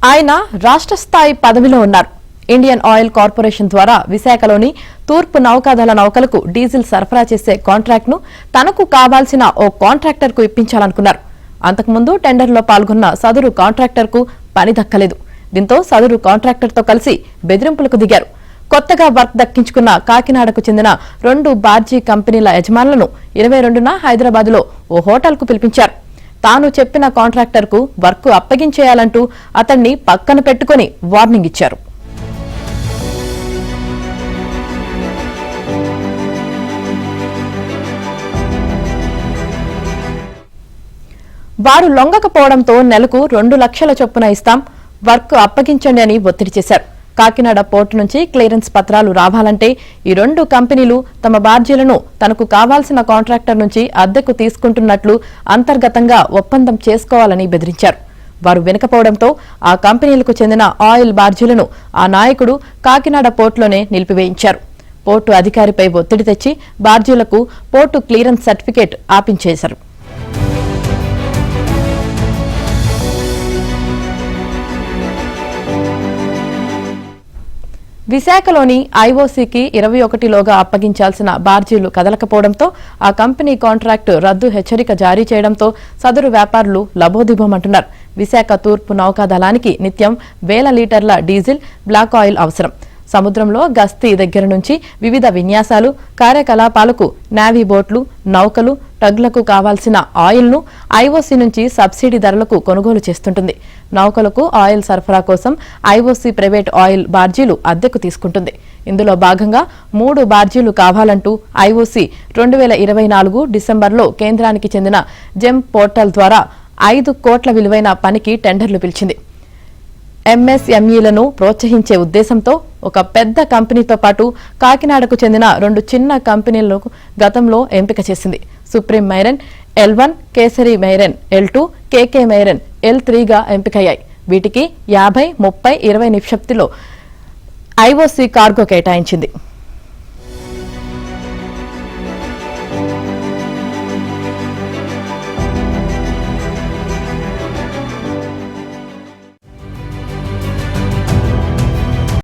ఆయన రాష్ట్ర స్థాయి పదవిలో ఉన్నారు. ఇండియన్ ఆయిల్ కార్పొరేషన్ ద్వారా విశాఖలోని తూర్పు నౌకాదళ నౌకలకు డీజిల్ సరఫరా చేసే కాంట్రాక్ట్ను తనకు కావాల్సిన ఓ కాంట్రాక్టర్కు ఇప్పించాలనుకున్నారు. అంతకుముందు టెండర్లో పాల్గొన్న సదరు కాంట్రాక్టర్కు పని దక్కలేదు. దీంతో సదరు కాంట్రాక్టర్తో కలిసి బెదిరింపులకు దిగారు. కొత్తగా వర్క్ దక్కించుకున్న కాకినాడకు చెందిన 2 బార్జీ కంపెనీల యజమానులను 22న హైదరాబాద్లో ఓ హోటల్కు పిలిపించారు. తాను చెప్పిన కాంట్రాక్టర్కు వర్క్ అప్పగించేయాలంటూ అతన్ని పక్కన పెట్టుకుని వార్నింగ్ ఇచ్చారు. వారు లొంగకపోవడంతో నెలకు 2 లక్షల చొప్పున ఇస్తాం, వర్క్ అప్పగించండి అని ఒత్తిడి చేశారు. కాకినాడ పోర్టు నుంచి క్లియరెన్స్ పత్రాలు రావాలంటే ఈ 2 కంపెనీలు తమ బార్జీలను తనకు కావాల్సిన కాంట్రాక్టర్ నుంచి అద్దెకు తీసుకుంటున్నట్లు అంతర్గతంగా ఒప్పందం చేసుకోవాలని బెదిరించారు. వారు వినకపోవడంతో ఆ కంపెనీలకు చెందిన ఆయిల్ బార్జీలను ఆ నాయకుడు కాకినాడ పోర్టులోనే నిలిపివేయించారు. పోర్టు అధికారిపై ఒత్తిడి తెచ్చి బార్జీలకు పోర్టు క్లియరెన్స్ సర్టిఫికేట్ ఆపించేశారు. విశాఖలోని ఐఓసీకి 21లోగా అప్పగించాల్సిన బార్జీలు కదలకపోవడంతో ఆ కంపెనీ కాంట్రాక్టు రద్దు హెచ్చరిక జారీ చేయడంతో సదరు వ్యాపారులు లబోదిబోమంటున్నారు. విశాఖ తూర్పు నౌకాదళానికి నిత్యం 1000 లీటర్ల డీజిల్, బ్లాక్ ఆయిల్ అవసరం. సముద్రంలో గస్తీ దగ్గర నుంచి వివిధ విన్యాసాలు, కార్యకలాపాలకు నేవీ బోట్లు, నౌకలు, టగ్లకు కావాల్సిన ఆయిల్ను ఐఓసీ నుంచి సబ్సిడీ ధరలకు కొనుగోలు చేస్తుంటుంది. నౌకలకు ఆయిల్ సరఫరా కోసం ఐఓసీ ప్రైవేట్ ఆయిల్ బార్జీలు అద్దెకు తీసుకుంటుంది. ఇందులో భాగంగా 3 బార్జీలు కావాలంటూ ఐఓసీ 2024 డిసెంబర్లో కేంద్రానికి చెందిన జెమ్ పోర్టల్ ద్వారా 5 కోట్ల విలువైన పనికి టెండర్లు పిలిచింది. ఎంఎస్ఎంఈలను ప్రోత్సహించే ఉద్దేశంతో ఒక పెద్ద కంపెనీతో పాటు కాకినాడకు చెందిన 2 చిన్న కంపెనీలను గతంలో ఎంపిక చేసింది. Supreme Myron L1, kesari Myron L2, కేకే మైరన్ L3గా ఎంపికయ్యాయి. వీటికి 50, 30, 20 నిష్పత్తిలో ఐఓసీ కార్గో కేటాయించింది.